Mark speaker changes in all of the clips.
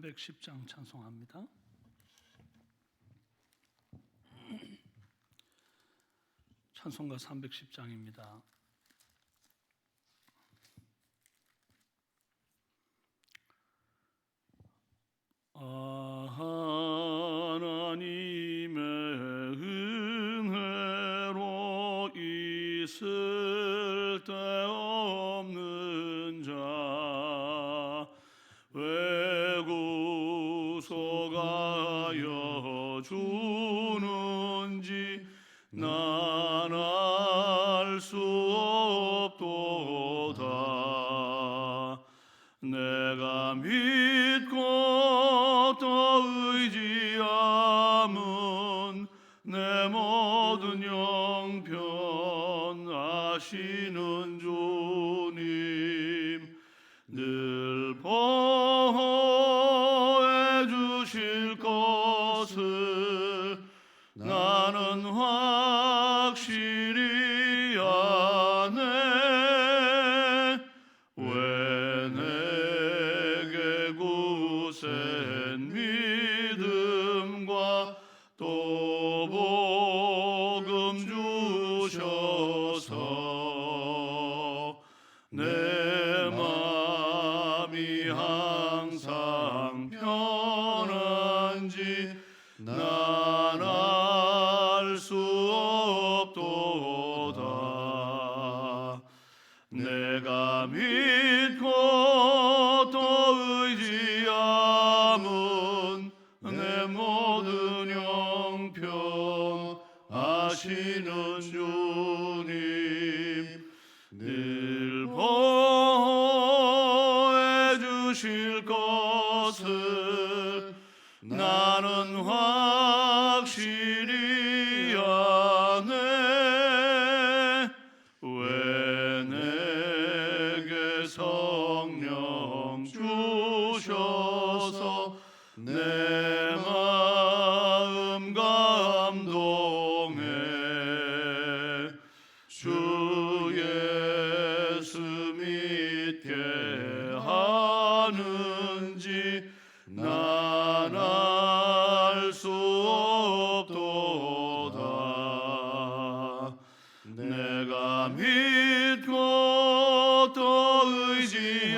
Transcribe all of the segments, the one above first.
Speaker 1: 310장 찬송합니다. 찬송가 310장입니다. 하나님의 은혜로 있을 데 없는 자 왜 구속하여 주는지 난 알 수 없도다. 내가 믿고 또 의지함은 내 모든 형편 아시는 주님 늘 보호해 주실 것을 나는 확실히 아네. 왜 내게 굳센 믿음과 또 복음 주셔서 내 마음이 항상 편한지 난 알 수 없도다. 내가 믿고 또 의지함은 내 모든 형편 아시는 주님 늘 보호해 주실 것을 나는 확실히 아네. 왜 내게 성령 주셔서 내 마음 감동해 주 예수 믿게 하는지 난 알 수 없도다. 내가 믿고 또 의지함은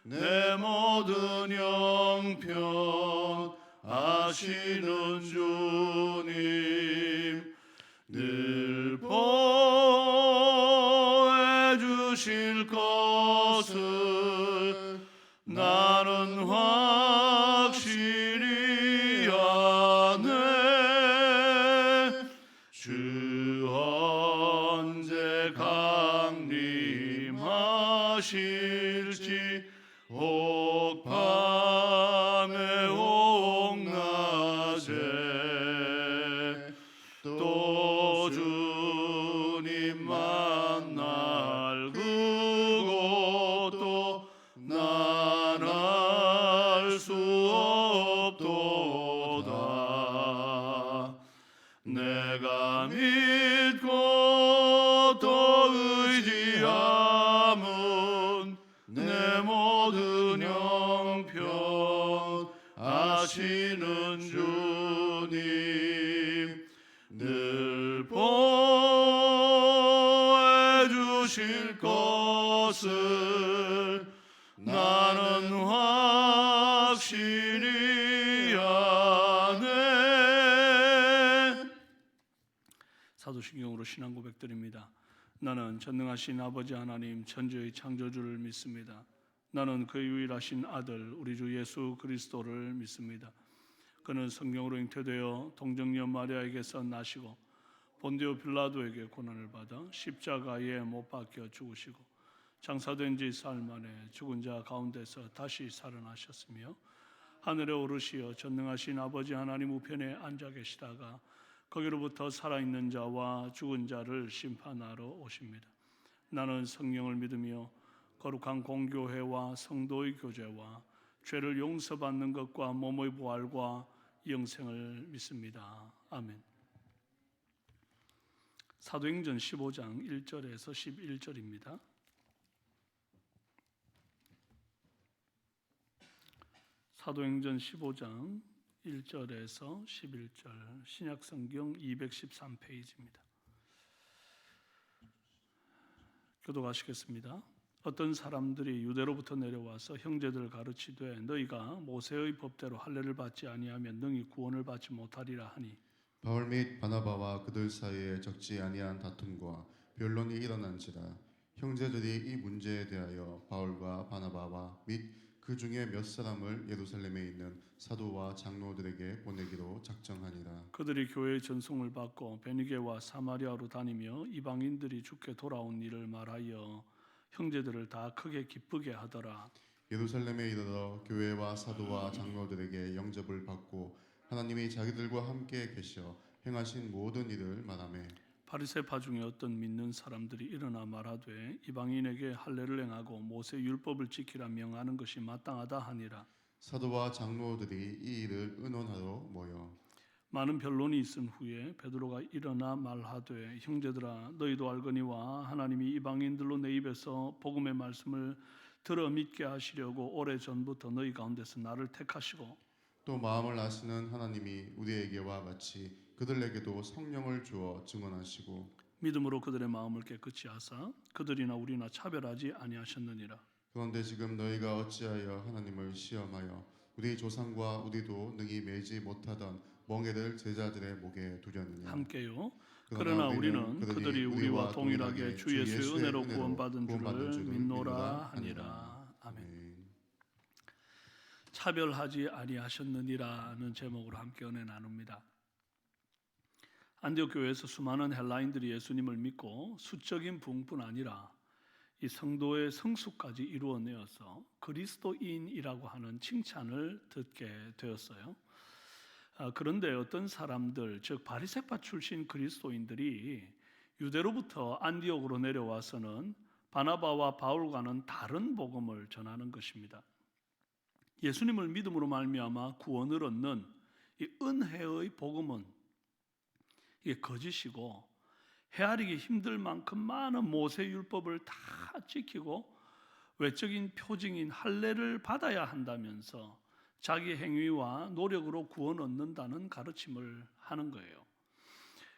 Speaker 1: 내 모든 형편 아시는 주님 늘 보호해 주실 것을 나는 확실히 아네. 주 언제 강림하실지 혹 밤에 혹 낮에 또 주님 만날 그곳도 난 알 수 없도다. 내가 믿고 또 의지함은 내 모든 형편 아시는 주님 늘 보호해 주실 것을 나는 확실히 아네. 사도신경으로 신앙 고백드립니다. 나는 전능하신 아버지 하나님 천지의 창조주를 믿습니다. 나는 그의 유일하신 아들 우리 주 예수 그리스도를 믿습니다. 그는 성령으로 잉태되어 동정녀 마리아에게서 나시고 본디오 빌라도에게 고난을 받아 십자가에 못 박혀 죽으시고 장사된 지 사흘 만에 죽은 자 가운데서 다시 살아나셨으며 하늘에 오르시어 전능하신 아버지 하나님 우편에 앉아 계시다가 거기로부터 살아있는 자와 죽은 자를 심판하러 오십니다. 나는 성령을 믿으며 거룩한 공교회와 성도의 교제와 죄를 용서받는 것과 몸의 부활과 영생을 믿습니다. 아멘. 사도행전 15장 1절에서 11절입니다. 사도행전 15장 1절에서 11절, 신약성경 213페이지입니다. 교독하시겠습니다. 어떤 사람들이 유대로부터 내려와서 형제들을 가르치되 너희가 모세의 법대로 할례를 받지 아니하면 능히 구원을 받지 못하리라 하니
Speaker 2: 바울 및 바나바와 그들 사이에 적지 아니한 다툼과 변론이 일어난지라. 형제들이 이 문제에 대하여 바울과 바나바와 및 그 중에 몇 사람을 예루살렘에 있는 사도와 장로들에게 보내기로 작정하니라.
Speaker 1: 그들이 교회의 전송을 받고 베니게와 사마리아로 다니며 이방인들이 주께 돌아온 일을 말하여 형제들을 다 크게 기쁘게 하더라.
Speaker 2: 예루살렘에 이르러 교회와 사도와 장로들에게 영접을 받고 하나님이 자기들과 함께 계셔 행하신 모든 일을 말하며
Speaker 1: 바리새파 중에 어떤 믿는 사람들이 일어나 말하되 이방인에게 할례를 행하고 모세 율법을 지키라 명하는 것이 마땅하다 하니라.
Speaker 2: 사도와 장로들이 이 일을 의논하러 모여
Speaker 1: 많은 변론이 있은 후에 베드로가 일어나 말하되 형제들아 너희도 알거니와 하나님이 이방인들로 내 입에서 복음의 말씀을 들어 믿게 하시려고 오래전부터 너희 가운데서 나를 택하시고
Speaker 2: 또 마음을 아시는 하나님이 우리에게와 같이 그들에게도 성령을 주어 증언하시고
Speaker 1: 믿음으로 그들의 마음을 깨끗이 하사 그들이나 우리나 차별하지 아니하셨느니라.
Speaker 2: 그런데 지금 너희가 어찌하여 하나님을 시험하여 우리 조상과 우리도 능히 매지 못하던 멍에를 제자들의 목에 두려느냐.
Speaker 1: 함께요. 그러나 우리는 그들이 우리와 동일하게 주 예수의 은혜로 구원받은 줄을 믿노라 하니라. 아멘. 차별하지 아니하셨느니라는 제목으로 함께 은혜 나눕니다. 안디옥 교회에서 수많은 헬라인들이 예수님을 믿고 수적인 부흥뿐 아니라 이 성도의 성수까지 이루어내어서 그리스도인이라고 하는 칭찬을 듣게 되었어요. 그런데 어떤 사람들, 즉 바리새파 출신 그리스도인들이 유대로부터 안디옥으로 내려와서는 바나바와 바울과는 다른 복음을 전하는 것입니다. 예수님을 믿음으로 말미암아 구원을 얻는 이 은혜의 복음은 이게 거짓이고 헤아리기 힘들 만큼 많은 모세 율법을 다 지키고 외적인 표징인 할례를 받아야 한다면서 자기 행위와 노력으로 구원 얻는다는 가르침을 하는 거예요.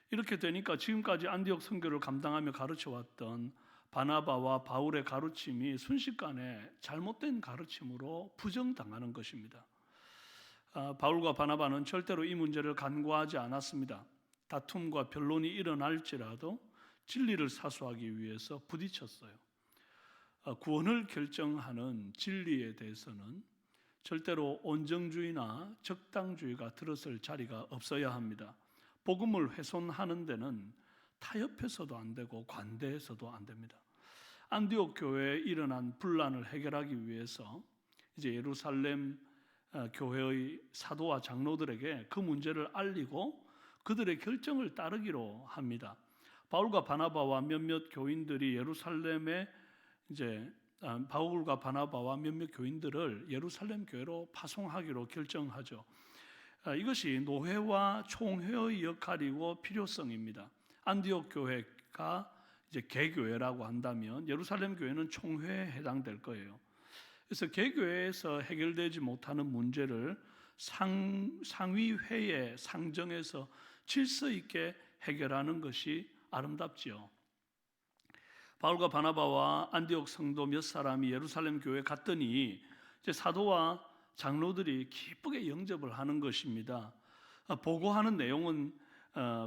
Speaker 1: 이렇게 되니까 지금까지 안디옥 선교를 감당하며 가르쳐왔던 바나바와 바울의 가르침이 순식간에 잘못된 가르침으로 부정당하는 것입니다. 바울과 바나바는 절대로 이 문제를 간과하지 않았습니다. 다툼과 변론이 일어날지라도 진리를 사수하기 위해서 부딪혔어요. 구원을 결정하는 진리에 대해서는 절대로 온정주의나 적당주의가 들어설 자리가 없어야 합니다. 복음을 훼손하는 데는 타협해서도 안 되고 관대해서도 안 됩니다. 안디옥 교회에 일어난 분란을 해결하기 위해서 이제 예루살렘 교회의 사도와 장로들에게 그 문제를 알리고 그들의 결정을 따르기로 합니다. 바울과 바나바와 몇몇 교인들이 예루살렘에 이제 바울과 바나바와 몇몇 교인들을 예루살렘 교회로 파송하기로 결정하죠. 이것이 노회와 총회의 역할이고 필요성입니다. 안디옥 교회가 이제 개교회라고 한다면 예루살렘 교회는 총회에 해당될 거예요. 그래서 개교회에서 해결되지 못하는 문제를 상위회에 상정해서 질서 있게 해결하는 것이 아름답지요. 바울과 바나바와 안디옥 성도 몇 사람이 예루살렘 교회에 갔더니 이제 사도와 장로들이 기쁘게 영접을 하는 것입니다. 보고하는 내용은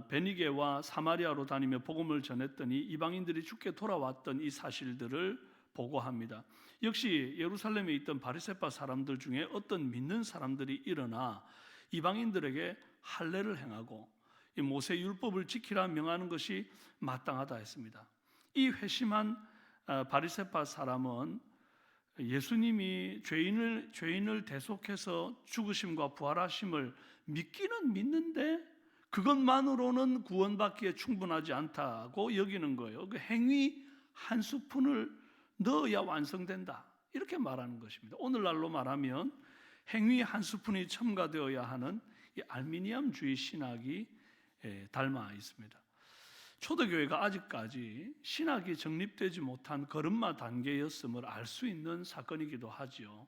Speaker 1: 베니게와 사마리아로 다니며 복음을 전했더니 이방인들이 주께 돌아왔던 이 사실들을 보고합니다. 역시 예루살렘에 있던 바리새파 사람들 중에 어떤 믿는 사람들이 일어나 이방인들에게 할례를 행하고 이 모세 율법을 지키라 명하는 것이 마땅하다 했습니다. 이 회심한 바리새파 사람은 예수님이 죄인을 대속해서 죽으심과 부활하심을 믿기는 믿는데 그것만으로는 구원받기에 충분하지 않다고 여기는 거예요. 그 행위 한 스푼을 넣어야 완성된다 이렇게 말하는 것입니다. 오늘날로 말하면 행위 한 스푼이 첨가되어야 하는 이 알미니엄주의 신학이 닮아 있습니다. 초대교회가 아직까지 신학이 정립되지 못한 걸음마 단계였음을 알 수 있는 사건이기도 하지요.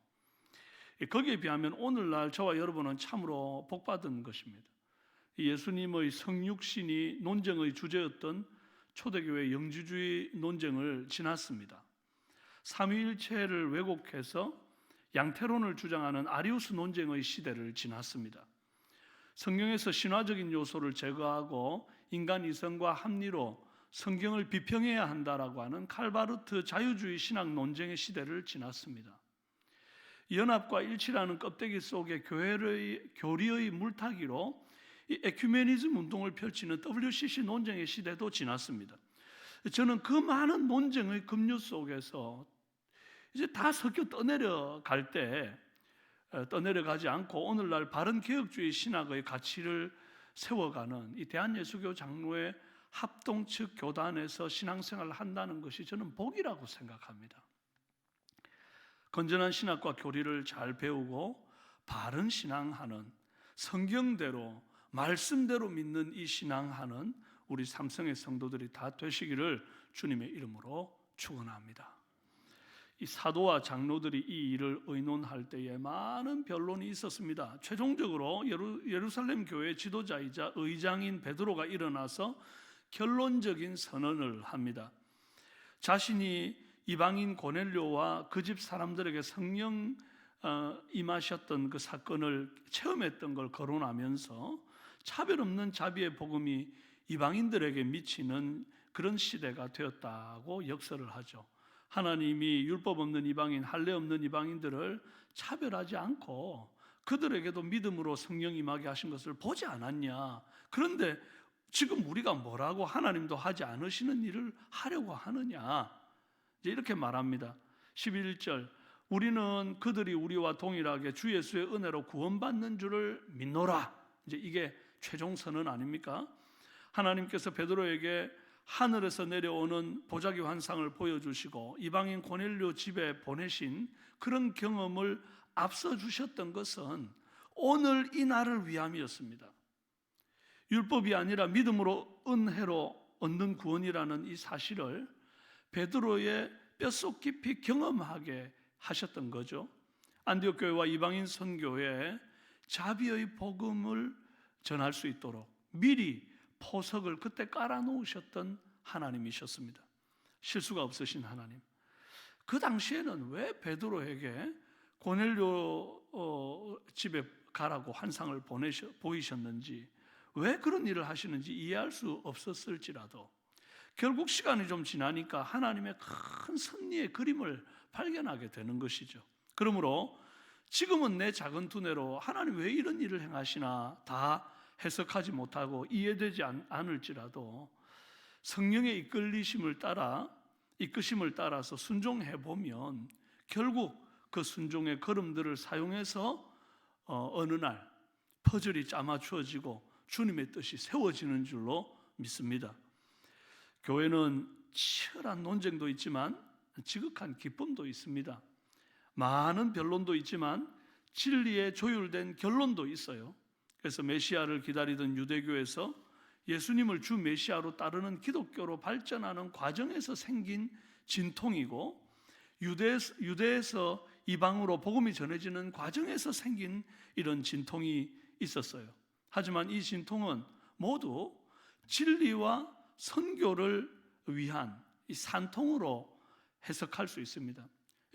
Speaker 1: 거기에 비하면 오늘날 저와 여러분은 참으로 복받은 것입니다. 예수님의 성육신이 논쟁의 주제였던 초대교회 영지주의 논쟁을 지났습니다. 삼위일체를 왜곡해서 양태론을 주장하는 아리우스 논쟁의 시대를 지났습니다. 성경에서 신화적인 요소를 제거하고 인간 이성과 합리로 성경을 비평해야 한다라고 하는 칼바르트 자유주의 신학 논쟁의 시대를 지났습니다. 연합과 일치라는 껍데기 속에 교리의 물타기로 이 에큐메니즘 운동을 펼치는 WCC 논쟁의 시대도 지났습니다. 저는 그 많은 논쟁의 급류 속에서 이제 다 섞여 떠내려갈 때 떠내려가지 않고 오늘날 바른 개혁주의 신학의 가치를 세워가는 이 대한예수교 장로회 합동 측 교단에서 신앙생활을 한다는 것이 저는 복이라고 생각합니다. 건전한 신학과 교리를 잘 배우고 바른 신앙하는, 성경대로 말씀대로 믿는 이 신앙하는 우리 삼성의 성도들이 다 되시기를 주님의 이름으로 축원합니다. 이 사도와 장로들이 이 일을 의논할 때에 많은 변론이 있었습니다. 최종적으로 예루살렘 교회 지도자이자 의장인 베드로가 일어나서 결론적인 선언을 합니다. 자신이 이방인 고넬료와 그 집 사람들에게 성령 임하셨던 그 사건을 체험했던 걸 거론하면서 차별 없는 자비의 복음이 이방인들에게 미치는 그런 시대가 되었다고 역설을 하죠. 하나님이 율법 없는 이방인, 할례 없는 이방인들을 차별하지 않고 그들에게도 믿음으로 성령 임하게 하신 것을 보지 않았냐. 그런데 지금 우리가 뭐라고 하나님도 하지 않으시는 일을 하려고 하느냐. 이제 이렇게 말합니다. 11절, 우리는 그들이 우리와 동일하게 주 예수의 은혜로 구원받는 줄을 믿노라. 이제 이게 최종 선언 아닙니까? 하나님께서 베드로에게 하늘에서 내려오는 보자기 환상을 보여주시고 이방인 고넬료 집에 보내신 그런 경험을 앞서 주셨던 것은 오늘 이 날을 위함이었습니다. 율법이 아니라 믿음으로 은혜로 얻는 구원이라는 이 사실을 베드로의 뼛속 깊이 경험하게 하셨던 거죠. 안디옥 교회와 이방인 선교에 자비의 복음을 전할 수 있도록 미리 포석을 그때 깔아놓으셨던 하나님이셨습니다. 실수가 없으신 하나님. 그 당시에는 왜 베드로에게 고넬료 집에 가라고 환상을 보이셨는지, 왜 그런 일을 하시는지 이해할 수 없었을지라도 결국 시간이 좀 지나니까 하나님의 큰 섭리의 그림을 발견하게 되는 것이죠. 그러므로 지금은 내 작은 두뇌로 하나님 왜 이런 일을 행하시나 다 해석하지 못하고 이해되지 않을지라도 성령의 이끄심을 따라서 순종해 보면 결국 그 순종의 걸음들을 사용해서 어느 날 퍼즐이 짜맞추어지고 주님의 뜻이 세워지는 줄로 믿습니다. 교회는 치열한 논쟁도 있지만 지극한 기쁨도 있습니다. 많은 변론도 있지만 진리에 조율된 결론도 있어요. 그래서 메시아를 기다리던 유대교에서 예수님을 주 메시아로 따르는 기독교로 발전하는 과정에서 생긴 진통이고, 유대에서 이방으로 복음이 전해지는 과정에서 생긴 이런 진통이 있었어요. 하지만 이 진통은 모두 진리와 선교를 위한 이 산통으로 해석할 수 있습니다.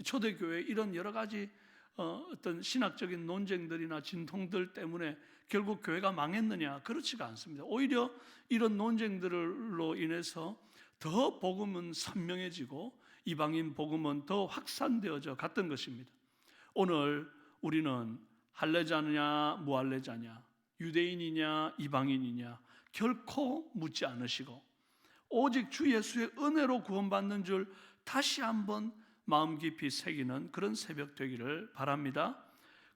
Speaker 1: 초대교회 이런 여러 가지 어떤 신학적인 논쟁들이나 진통들 때문에 결국 교회가 망했느냐? 그렇지가 않습니다. 오히려 이런 논쟁들로 인해서 더 복음은 선명해지고 이방인 복음은 더 확산되어져 갔던 것입니다. 오늘 우리는 할례자냐 무할례자냐, 유대인이냐 이방인이냐 결코 묻지 않으시고 오직 주 예수의 은혜로 구원받는 줄 다시 한번 마음 깊이 새기는 그런 새벽 되기를 바랍니다.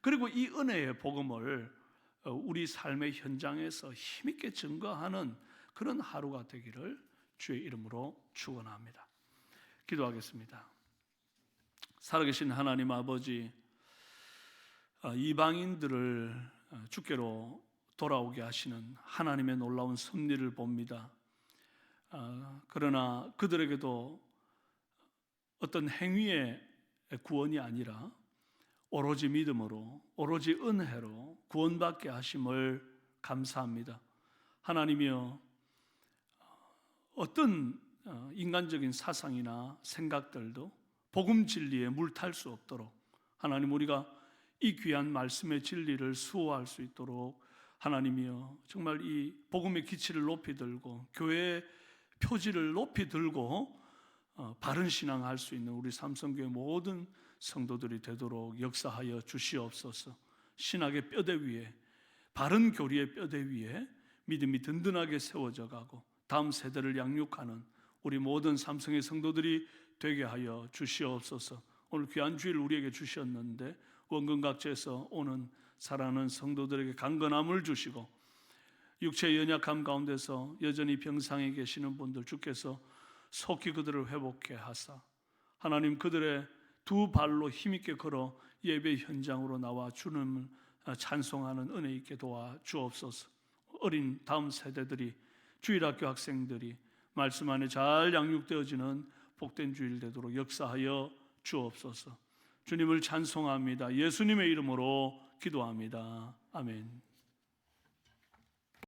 Speaker 1: 그리고 이 은혜의 복음을 우리 삶의 현장에서 힘있게 증거하는 그런 하루가 되기를 주의 이름으로 축원합니다. 기도하겠습니다. 살아계신 하나님 아버지, 이방인들을 주께로 돌아오게 하시는 하나님의 놀라운 섭리를 봅니다. 그러나 그들에게도 어떤 행위의 구원이 아니라 오로지 믿음으로, 오로지 은혜로 구원받게 하심을 감사합니다. 하나님이여, 어떤 인간적인 사상이나 생각들도 복음 진리에 물탈 수 없도록 하나님, 우리가 이 귀한 말씀의 진리를 수호할 수 있도록 하나님이여, 정말 이 복음의 기치를 높이 들고 교회의 표지를 높이 들고 바른 신앙할 수 있는 우리 삼성교회 모든 성도들이 되도록 역사하여 주시옵소서. 신학의 뼈대 위에, 바른 교리의 뼈대 위에 믿음이 든든하게 세워져 가고 다음 세대를 양육하는 우리 모든 삼성의 성도들이 되게 하여 주시옵소서. 오늘 귀한 주일 우리에게 주셨는데 원근각지에서 오는 사랑하는 성도들에게 강건함을 주시고, 육체의 연약함 가운데서 여전히 병상에 계시는 분들 주께서 속히 그들을 회복해 하사 하나님, 그들의 두 발로 힘있게 걸어 예배 현장으로 나와 주님을 찬송하는 은혜 있게 도와 주옵소서. 어린 다음 세대들이, 주일학교 학생들이 말씀 안에 잘 양육되어지는 복된 주일 되도록 역사하여 주옵소서. 주님을 찬송합니다. 예수님의 이름으로 기도합니다. 아멘.